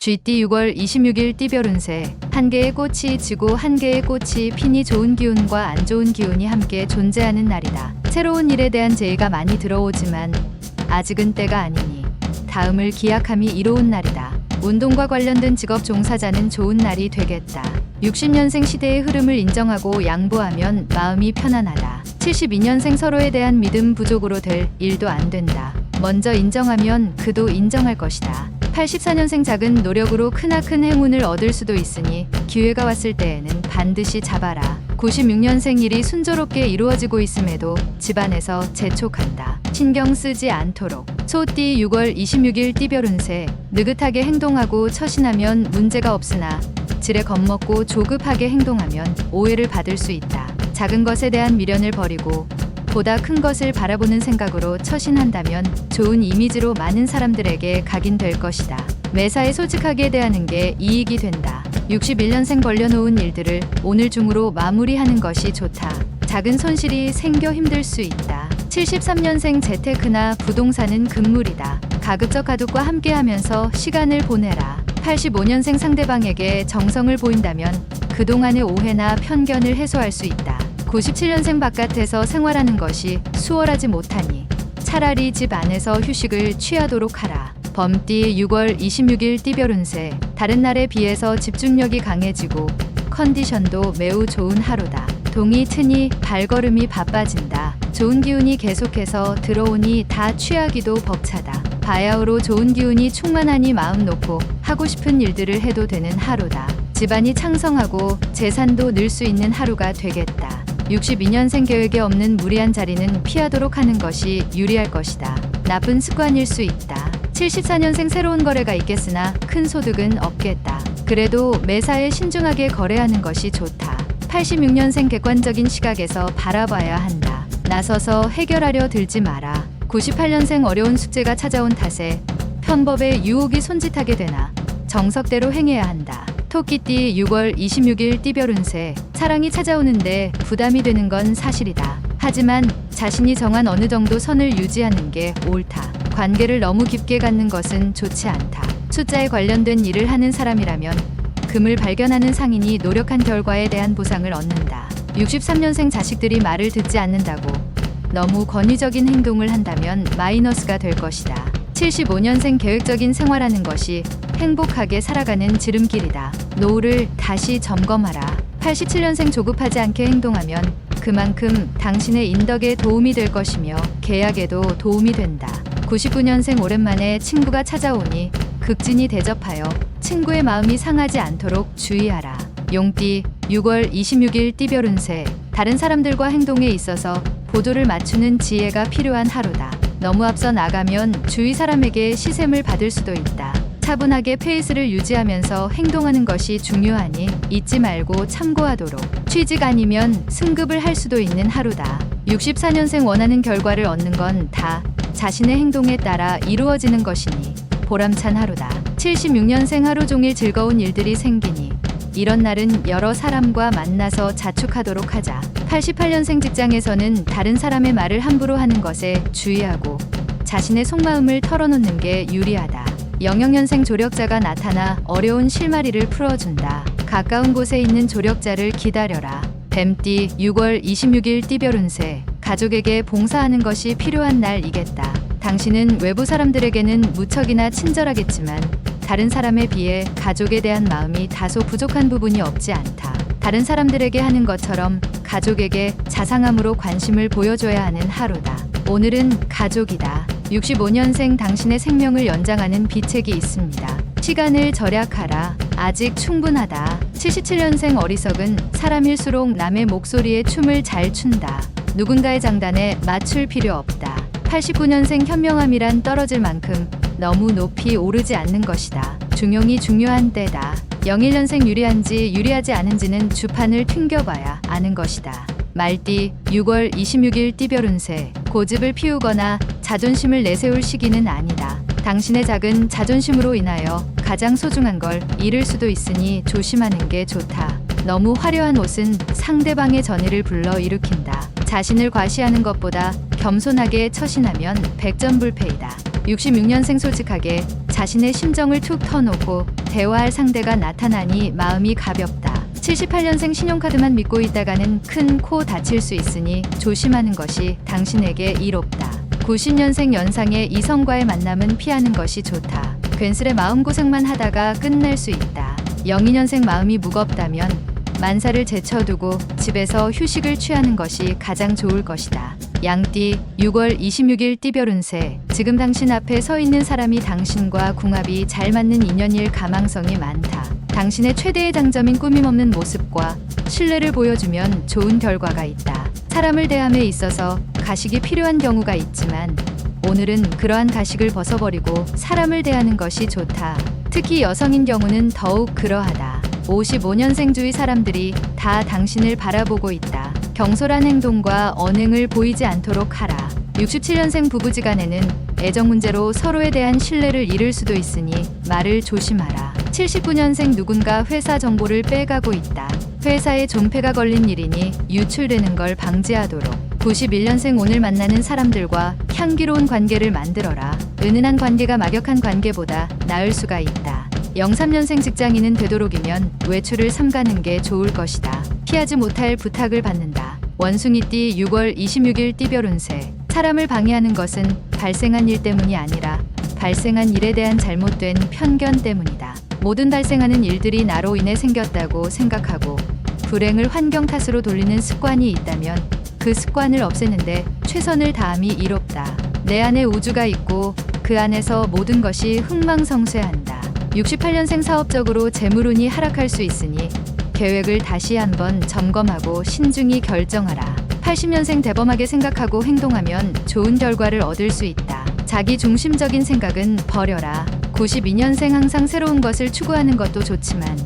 GT 6월 26일 띠별 운세. 한 개의 꽃이 지고 한 개의 꽃이 피니 좋은 기운과 안 좋은 기운이 함께 존재하는 날이다. 새로운 일에 대한 제의가 많이 들어오지만 아직은 때가 아니니 다음을 기약함이 이로운 날이다. 운동과 관련된 직업 종사자는 좋은 날이 되겠다. 60년생 시대의 흐름을 인정하고 양보하면 마음이 편안하다. 72년생 서로에 대한 믿음 부족으로 될 일도 안 된다. 먼저 인정하면 그도 인정할 것이다. 84년생 작은 노력으로 크나큰 행운을 얻을 수도 있으니 기회가 왔을 때에는 반드시 잡아라. 96년생 일이 순조롭게 이루어지고 있음에도 집안에서 재촉한다. 신경 쓰지 않도록. 소띠 6월 26일 띠별 운세. 느긋하게 행동하고 처신하면 문제가 없으나 지레 겁먹고 조급하게 행동하면 오해를 받을 수 있다. 작은 것에 대한 미련을 버리고 보다 큰 것을 바라보는 생각으로 처신한다면 좋은 이미지로 많은 사람들에게 각인될 것이다. 매사에 솔직하게 대하는 게 이익이 된다. 61년생 벌려놓은 일들을 오늘 중으로 마무리하는 것이 좋다. 작은 손실이 생겨 힘들 수 있다. 73년생 재테크나 부동산은 금물이다. 가급적 가족과 함께하면서 시간을 보내라. 85년생 상대방에게 정성을 보인다면 그동안의 오해나 편견을 해소할 수 있다. 97년생 바깥에서 생활하는 것이 수월하지 못하니 차라리 집 안에서 휴식을 취하도록 하라. 범띠 6월 26일 띠별 운세. 다른 날에 비해서 집중력이 강해지고 컨디션도 매우 좋은 하루다. 동이 트니 발걸음이 바빠진다. 좋은 기운이 계속해서 들어오니 다 취하기도 벅차다. 바야흐로 좋은 기운이 충만하니 마음 놓고 하고 싶은 일들을 해도 되는 하루다. 집안이 창성하고 재산도 늘 수 있는 하루가 되겠다. 62년생 계획에 없는 무리한 자리는 피하도록 하는 것이 유리할 것이다. 나쁜 습관일 수 있다. 74년생 새로운 거래가 있겠으나 큰 소득은 없겠다. 그래도 매사에 신중하게 거래하는 것이 좋다. 86년생 객관적인 시각에서 바라봐야 한다. 나서서 해결하려 들지 마라. 98년생 어려운 숙제가 찾아온 탓에 편법에 유혹이 손짓하게 되나 정석대로 행해야 한다. 토끼띠 6월 26일 띠별 운세. 사랑이 찾아오는데 부담이 되는 건 사실이다. 하지만 자신이 정한 어느 정도 선을 유지하는 게 옳다. 관계를 너무 깊게 갖는 것은 좋지 않다. 숫자에 관련된 일을 하는 사람이라면 금을 발견하는 상인이 노력한 결과에 대한 보상을 얻는다. 63년생 자식들이 말을 듣지 않는다고 너무 권위적인 행동을 한다면 마이너스가 될 것이다. 75년생 계획적인 생활하는 것이 행복하게 살아가는 지름길이다. 노후를 다시 점검하라. 87년생 조급하지 않게 행동하면 그만큼 당신의 인덕에 도움이 될 것이며 계약에도 도움이 된다. 99년생 오랜만에 친구가 찾아오니 극진히 대접하여 친구의 마음이 상하지 않도록 주의하라. 용띠 6월 26일 띠별 운세. 다른 사람들과 행동에 있어서 보조를 맞추는 지혜가 필요한 하루다. 너무 앞서 나가면 주위 사람에게 시샘을 받을 수도 있다. 차분하게 페이스를 유지하면서 행동하는 것이 중요하니 잊지 말고 참고하도록. 취직 아니면 승급을 할 수도 있는 하루다. 64년생 원하는 결과를 얻는 건 다 자신의 행동에 따라 이루어지는 것이니 보람찬 하루다. 76년생 하루 종일 즐거운 일들이 생기니 이런 날은 여러 사람과 만나서 자축하도록 하자. 88년생 직장에서는 다른 사람의 말을 함부로 하는 것에 주의하고 자신의 속마음을 털어놓는 게 유리하다. 00년생 조력자가 나타나 어려운 실마리를 풀어준다. 가까운 곳에 있는 조력자를 기다려라. 뱀띠 6월 26일 띠별 운세. 가족에게 봉사하는 것이 필요한 날이겠다. 당신은 외부 사람들에게는 무척이나 친절하겠지만 다른 사람에 비해 가족에 대한 마음이 다소 부족한 부분이 없지 않다. 다른 사람들에게 하는 것처럼 가족에게 자상함으로 관심을 보여줘야 하는 하루다. 오늘은 가족이다. 65년생 당신의 생명을 연장하는 비책이 있습니다. 시간을 절약하라. 아직 충분하다. 77년생 어리석은 사람일수록 남의 목소리에 춤을 잘 춘다. 누군가의 장단에 맞출 필요 없다. 89년생 현명함이란 떨어질 만큼 너무 높이 오르지 않는 것이다. 중용이 중요한 때다. 01년생 유리한지 유리하지 않은지는 주판을 튕겨봐야 아는 것이다. 말띠 6월 26일 띠별 운세. 고집을 피우거나 자존심을 내세울 시기는 아니다. 당신의 작은 자존심으로 인하여 가장 소중한 걸 잃을 수도 있으니 조심하는 게 좋다. 너무 화려한 옷은 상대방의 전의를 불러일으킨다. 자신을 과시하는 것보다 겸손하게 처신하면 백전불패이다. 66년생 솔직하게 자신의 심정을 툭 터놓고 대화할 상대가 나타나니 마음이 가볍다. 78년생 신용카드만 믿고 있다가는 큰 코 다칠 수 있으니 조심하는 것이 당신에게 이롭다. 90년생 연상의 이성과의 만남은 피하는 것이 좋다. 괜스레 마음고생만 하다가 끝날 수 있다. 02년생 마음이 무겁다면 만사를 제쳐두고 집에서 휴식을 취하는 것이 가장 좋을 것이다. 양띠 6월 26일 띠별 운세. 지금 당신 앞에 서 있는 사람이 당신과 궁합이 잘 맞는 인연일 가망성이 많다. 당신의 최대의 장점인 꾸밈없는 모습과 신뢰를 보여주면 좋은 결과가 있다. 사람을 대함에 있어서 가식이 필요한 경우가 있지만 오늘은 그러한 가식을 벗어버리고 사람을 대하는 것이 좋다. 특히 여성인 경우는 더욱 그러하다. 55년생 주위 사람들이 다 당신을 바라보고 있다. 경솔한 행동과 언행을 보이지 않도록 하라. 67년생 부부지간에는 애정 문제로 서로에 대한 신뢰를 잃을 수도 있으니 말을 조심하라. 79년생 누군가 회사 정보를 빼가고 있다. 회사에 존폐가 걸린 일이니 유출되는 걸 방지하도록. 91년생 오늘 만나는 사람들과 향기로운 관계를 만들어라. 은은한 관계가 막역한 관계보다 나을 수가 있다. 03년생 직장인은 되도록이면 외출을 삼가는 게 좋을 것이다. 피하지 못할 부탁을 받는다. 원숭이띠 6월 26일 띠별 운세. 사람을 방해하는 것은 발생한 일 때문이 아니라 발생한 일에 대한 잘못된 편견 때문이다. 모든 발생하는 일들이 나로 인해 생겼다고 생각하고 불행을 환경 탓으로 돌리는 습관이 있다면 그 습관을 없애는데 최선을 다함이 이롭다. 내 안에 우주가 있고 그 안에서 모든 것이 흥망성쇠한다. 68년생 사업적으로 재물운이 하락할 수 있으니 계획을 다시 한번 점검하고 신중히 결정하라. 80년생 대범하게 생각하고 행동하면 좋은 결과를 얻을 수 있다. 자기 중심적인 생각은 버려라. 92년생 항상 새로운 것을 추구하는 것도 좋지만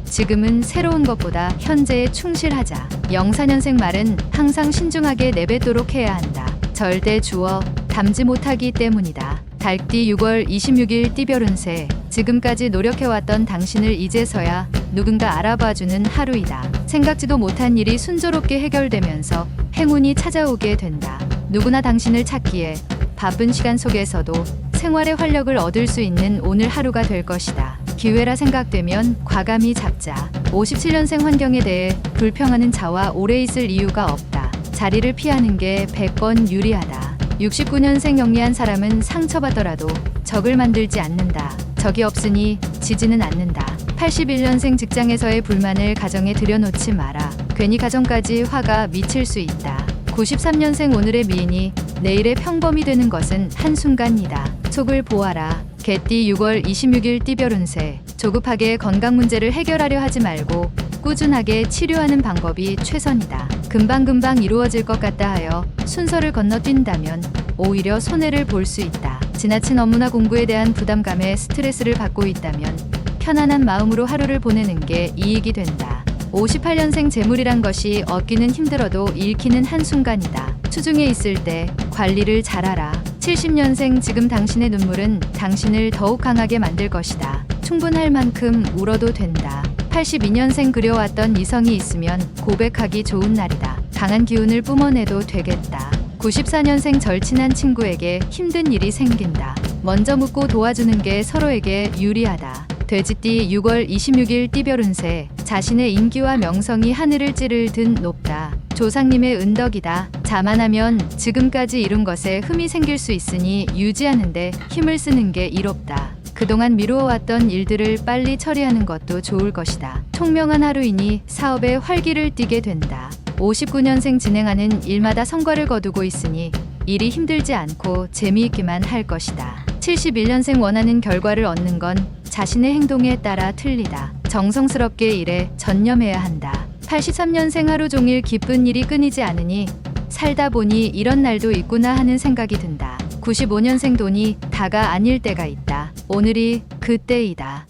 지금은 새로운 것보다 현재에 충실하자. 04년생 말은 항상 신중하게 내뱉도록 해야 한다. 절대 주어 담지 못하기 때문이다. 달띠 6월 26일 띠별 운세. 지금까지 노력해왔던 당신을 이제서야 누군가 알아봐주는 하루이다. 생각지도 못한 일이 순조롭게 해결되면서 행운이 찾아오게 된다. 누구나 당신을 찾기에 바쁜 시간 속에서도 생활의 활력을 얻을 수 있는 오늘 하루가 될 것이다. 기회라 생각되면 과감히 잡자. 57년생 환경에 대해 불평하는 자와 오래 있을 이유가 없다. 자리를 피하는 게 100번 유리하다. 69년생 영리한 사람은 상처받더라도 적을 만들지 않는다. 적이 없으니 지지는 않는다. 81년생 직장에서의 불만을 가정에 들여놓지 마라. 괜히 가정까지 화가 미칠 수 있다. 93년생 오늘의 미인이 내일의 평범이 되는 것은 한순간이다. 속을 보아라. 개띠 6월 26일 띠별 운세. 조급하게 건강 문제를 해결하려 하지 말고 꾸준하게 치료하는 방법이 최선이다. 금방금방 이루어질 것 같다 하여 순서를 건너뛴다면 오히려 손해를 볼 수 있다. 지나친 업무나 공부에 대한 부담감에 스트레스를 받고 있다면 편안한 마음으로 하루를 보내는 게 이익이 된다. 58년생 재물이란 것이 얻기는 힘들어도 잃기는 한순간이다. 수중에 있을 때 관리를 잘하라. 70년생 지금 당신의 눈물은 당신을 더욱 강하게 만들 것이다. 충분할 만큼 울어도 된다. 82년생 그려왔던 이성이 있으면 고백하기 좋은 날이다. 강한 기운을 뿜어내도 되겠다. 94년생 절친한 친구에게 힘든 일이 생긴다. 먼저 묻고 도와주는 게 서로에게 유리하다. 돼지띠 6월 26일 띠별 운세. 자신의 인기와 명성이 하늘을 찌를 듯 높다. 조상님의 은덕이다. 자만하면 지금까지 이룬 것에 흠이 생길 수 있으니 유지하는데 힘을 쓰는 게 이롭다. 그동안 미루어왔던 일들을 빨리 처리하는 것도 좋을 것이다. 총명한 하루이니 사업에 활기를 띠게 된다. 59년생 진행하는 일마다 성과를 거두고 있으니 일이 힘들지 않고 재미있기만 할 것이다. 71년생 원하는 결과를 얻는 건 자신의 행동에 따라 틀리다. 정성스럽게 일에 전념해야 한다. 83년생 하루 종일 기쁜 일이 끊이지 않으니 살다 보니 이런 날도 있구나 하는 생각이 든다. 95년생 돈이 다가 아닐 때가 있다. 오늘이 그때이다.